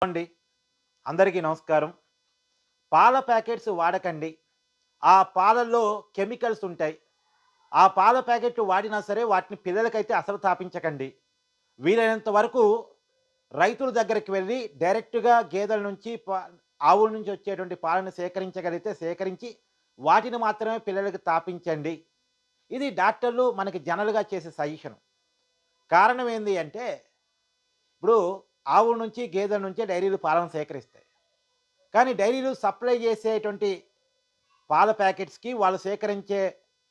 అండి అందరికీ నమస్కారం. పాల ప్యాకెట్స్ వాడకండి. ఆ పాలల్లో కెమికల్స్ ఉంటాయి. ఆ పాల ప్యాకెట్లు వాడినా సరే వాటిని పిల్లలకైతే అసలు తాపించకండి. వీలైనంత వరకు రైతుల దగ్గరికి వెళ్లి డైరెక్ట్‌గా గేదెల నుంచి ఆవుల నుంచి వచ్చేటువంటి పాలను సేకరించగలిగితే సేకరించి వాటిని మాత్రమే పిల్లలకి తాపించండి. ఇది డాక్టర్లు మనకి జనరల్‌గా చేసే సజెషన్. కారణం ఏంది అంటే ఇప్పుడు ఆవుల నుంచి, గేదెల నుంచే డైరీలు పాలను సేకరిస్తాయి. కానీ డైరీలు సప్లై చేసేటువంటి పాల ప్యాకెట్స్‌కి, వాళ్ళు సేకరించే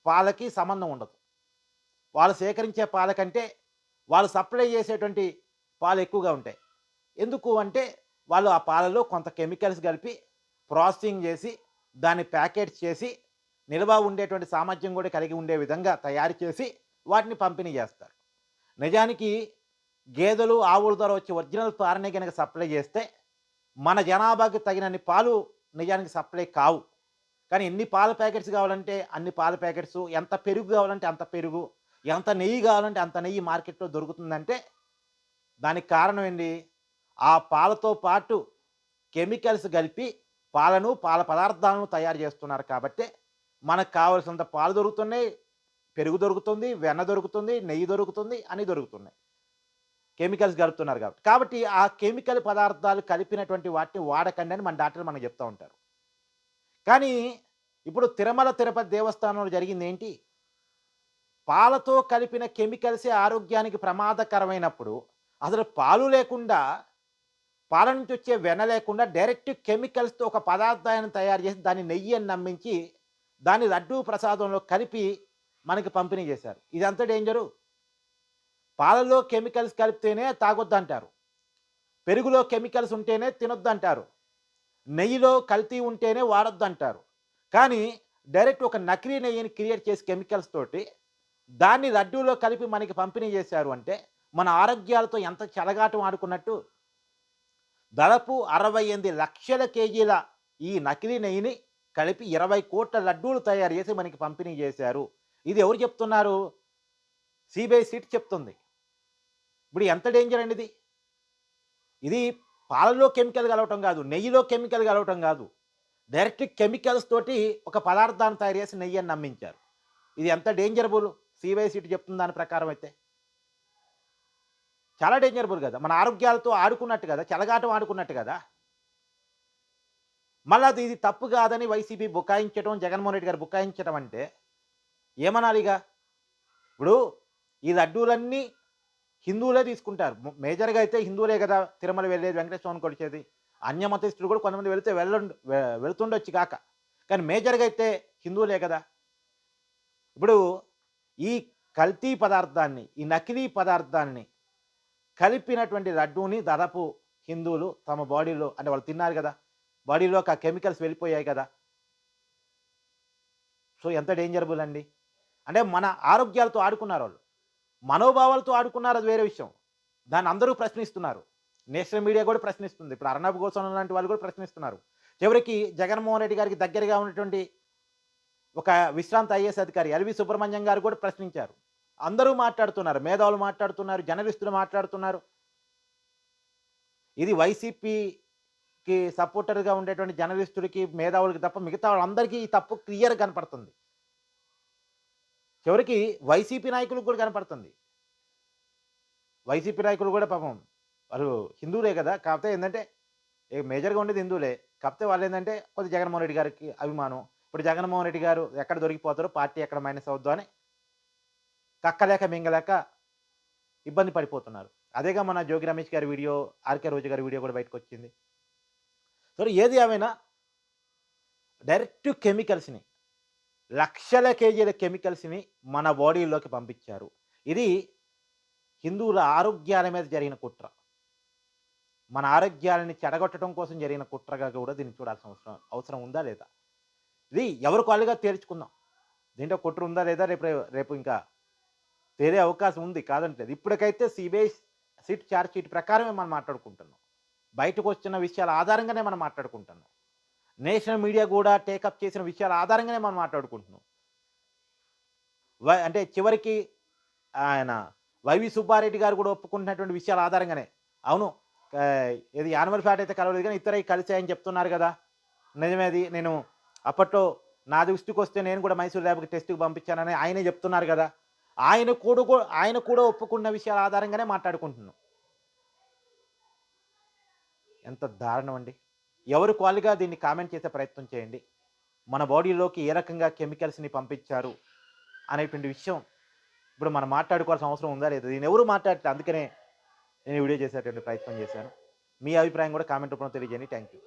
పాలకి సంబంధం ఉండదు. వాళ్ళు సేకరించే పాల కంటే, వాళ్ళు సప్లై చేసేటువంటి పాలు ఎక్కువగా ఉంటాయి. ఎందుకు అంటే, వాళ్ళు ఆ పాలలో కొంత కెమికల్స్ కలిపి, ప్రాసెసింగ్ చేసి, దాన్ని ప్యాకెట్స్ చేసి, నిల్వ ఉండేటువంటి సామర్థ్యం కూడా కలిగి ఉండే విధంగా తయారు చేసి, వాటిని పంపిణీ చేస్తారు. నిజానికి గేదెలు, ఆవుల ద్వారా వచ్చే ఒరిజినల్ పాలనే గనక సప్లై చేస్తే, మన జనాభాకి తగినన్ని పాలు నిజానికి సప్లై కావు. కానీ ఎన్ని పాల ప్యాకెట్స్ కావాలంటే అన్ని పాల ప్యాకెట్సు, ఎంత పెరుగు కావాలంటే అంత పెరుగు, ఎంత నెయ్యి కావాలంటే అంత నెయ్యి మార్కెట్‌లో దొరుకుతుందంటే, దానికి కారణం ఏంటి? ఆ పాలతో పాటు కెమికల్స్ కలిపి పాలను, పాల పదార్థాలను తయారు చేస్తున్నారు కాబట్టే, మనకు కావాల్సినంత పాలు దొరుకుతున్నాయి, పెరుగు దొరుకుతుంది, వెన్న దొరుకుతుంది, నెయ్యి దొరుకుతుంది, అన్నీ దొరుకుతున్నాయి. కెమికల్స్ కలుపుతున్నారు కాబట్టి. కాబట్టి ఆ కెమికల్ పదార్థాలు కలిపినటువంటి వాటిని వాడకండి అని మన డాక్టర్లు మనకు చెప్తా ఉంటారు. కానీ ఇప్పుడు తిరుమల తిరుపతి దేవస్థానంలో జరిగిందేంటి? పాలతో కలిపిన కెమికల్సే ఆరోగ్యానికి ప్రమాదకరమైనప్పుడు, అసలు పాలు లేకుండా, పాల నుంచి వచ్చే వెన్న లేకుండా డైరెక్ట్ కెమికల్స్‌తో ఒక పదార్థాన్ని తయారు చేసి దాన్ని నెయ్యి అని నమ్మించి, దాన్ని లడ్డూ ప్రసాదంలో కలిపి మనకి పంపిణీ చేశారు. ఇదెంత డేంజరు. పాలలో కెమికల్స్ కలిపితేనే తాగొద్దంటారు. పెరుగులో కెమికల్స్ ఉంటేనే తినొద్దంటారు. నెయ్యిలో కల్తీ ఉంటేనే వాడొద్దంటారు. కానీ డైరెక్ట్ ఒక నకిలీ నెయ్యిని క్రియేట్ చేసి కెమికల్స్ తోటి దాన్ని లడ్డూలో కలిపి మనకి పంపిణీ చేశారు అంటే, మన ఆరోగ్యాలతో ఎంత చెలగాటం ఆడుకున్నట్టు. దాదాపు 68,00,000 కేజీల ఈ నకిలీ నెయ్యిని కలిపి 20,00,00,000 లడ్డూలు తయారు చేసి మనకి పంపిణీ చేశారు. ఇది ఎవరు చెప్తున్నారు? సీబీఐ సిట్ చెప్తుంది. ఇప్పుడు ఎంత డేంజర్ అండి ఇది. ఇది పాలలో కెమికల్ కలవటం కాదు, నెయ్యిలో కెమికల్ కలవటం కాదు. డైరెక్ట్ కెమికల్స్ తోటి ఒక పదార్థాన్ని తయారు చేసి నెయ్యి అని నమ్మించారు. ఇది ఎంత డేంజరబుల్. సీబీఐ సిట్ చెప్తుంది దాని ప్రకారం అయితే. చాలా డేంజరబుల్ గదా! మన ఆరోగ్యాలతో ఆడుకున్నట్టు గదా! చెలగాటం ఆడుకున్నట్టు గదా! మళ్ళా ఇది తప్పు కాదని వైసీపీ బుకాయించడం, జగన్మోహన్ రెడ్డి గారు బుకాయించడం అంటే ఏమనాలిగ? ఇప్పుడు ఈ లడ్డూలన్నీ హిందువులే తీసుకుంటారు. మేజర్‌గా అయితే హిందువులే గదా! తిరుమల వెళ్ళేది, వెంకటేశ్వర స్వామిని కొలిచేది. అన్యమతస్థులు కూడా కొంతమంది వెళితే వెళ్తుండొచ్చు గాక. కానీ మేజర్‌గా అయితే హిందువులే గదా! ఇప్పుడు ఈ కల్తీ పదార్థాన్ని, ఈ నకిలీ పదార్థాన్ని కలిపినటువంటి లడ్డూని దాదాపు హిందువులు తమ బాడీలో అంటే వాళ్ళు తిన్నారు గదా! బాడీలోకి ఆ కెమికల్స్ వెళ్ళిపోయాయి కదా! సో, ఎంత డేంజరబుల్ అండి. అంటే మన ఆరోగ్యాలతో ఆడుకున్నారోళ్ళు. మనోభావాలతో ఆడుకున్నారు అది వేరే విషయం. దాన్ని అందరూ ప్రశ్నిస్తున్నారు. నేషనల్ మీడియా గూడా ప్రశ్నిస్తుంది. ఇప్పుడు అర్నబ్ గోస్వామి లాంటి వాళ్ళు గూడా ప్రశ్నిస్తున్నారు. చివరికి జగన్మోహన్ రెడ్డి గారికి దగ్గరగా ఉన్నటువంటి ఒక విశ్రాంత ఐఏఎస్ అధికారి ఎల్‌వి సుబ్రహ్మణ్యం గారు కూడా ప్రశ్నించారు. అందరూ మాట్లాడుతున్నారు. మేధావులు మాట్లాడుతున్నారు. జర్నలిస్టులు మాట్లాడుతున్నారు. ఇది వైసీపీకి సపోర్టర్‌గా ఉండేటువంటి జర్నలిస్టులకి, మేధావులకి తప్ప మిగతా వాళ్ళందరికీ ఈ తప్పు క్లియర్‌గా కనపడుతుంది. చివరికి వైసీపీ నాయకులకు కూడా కనపడుతుంది. వైసీపీ నాయకులు కూడా పాపం వాళ్ళు హిందువులే కదా! కాకపోతే ఏందంటే మేజర్‌గా ఉండేది హిందువులే. కాకపోతే వాళ్ళేందంటే కొద్దిగా జగన్మోహన్ రెడ్డి గారికి అభిమానం. ఇప్పుడు జగన్మోహన్ రెడ్డి గారు ఎక్కడ దొరికిపోతారో, పార్టీ ఎక్కడ మైనస్ అవుద్దో అని కక్కలేక మింగలేక ఇబ్బంది పడిపోతున్నారు. అదేగా మన జోగి రమేష్ గారి వీడియో, ఆర్‌కే రోజా గారి వీడియో కూడా బయటకొచ్చింది. సరే ఏది ఏమైనా డైరెక్ట్ కెమికల్స్‌ని లక్షల కేజీల కెమికల్స్‌ని మన బాడీలోకి పంపించారు. ఇది హిందువుల ఆరోగ్యాల మీద జరిగిన కుట్ర. మన ఆరోగ్యాలని చెడగొట్టడం కోసం జరిగిన కుట్రగా కూడా దీన్ని చూడాల్సిన అవసరం అవసరం ఉందా లేదా? ఇది ఎవరికి వాళ్ళుగా తేల్చుకుందాం. దీంట్లో కుట్ర ఉందా లేదా రేపు రేపు ఇంకా తేలే అవకాశం ఉంది కాదంటలేదు. ఇప్పటికైతే సీబీఐ సిట్ చార్జ్ షీట్ ప్రకారమే మనం మాట్లాడుకుంటున్నాం. బయటకొచ్చిన విషయాల ఆధారంగానే మనం మాట్లాడుకుంటున్నాం. నేషనల్ మీడియా గూడా టేకప్ చేసిన విషయాల ఆధారంగానే మనం మాట్లాడుకుంటున్నాం. అంటే చివరికి ఆయన వైవి సుబ్బారెడ్డి గారు కూడా ఒప్పుకుంటున్నటువంటి విషయాల ఆధారంగానే. అవును. ఏది యానిమల్ ఫ్యాట్ అయితే కలవలేదు గానీ ఇతరయి కలిసాయని చెప్తున్నారు గదా! నిజమే అది. నేను అప్పట్లో నా దృష్టికొస్తే నేను కూడా మైసూర్ ల్యాబ్‌కి టెస్ట్‌కి పంపించానని ఆయనే చెప్తున్నారు గదా! ఆయన కూడా ఒప్పుకున్న విషయాల ఆధారంగానే మాట్లాడుకుంటున్నాం. ఎంత దారుణం అండి. ఎవరు క్వాలిగా దీన్ని కామెంట్ చేసే ప్రయత్నం చేయండి. మన బాడీలోకి ఏ రకంగా కెమికల్స్‌ని పంపించారు అనేటువంటి విషయం ఇప్పుడు మనం మాట్లాడుకోవాల్సిన అవసరం ఉందా లేదా? దీన్నెవరు మాట్లాడట్లే. అందుకనే నేను ఈ వీడియో చేసేటువంటి ప్రయత్నం చేశాను. మీ అభిప్రాయం కూడా కామెంట్ రూపంలో తెలియజేయండి. Thank you.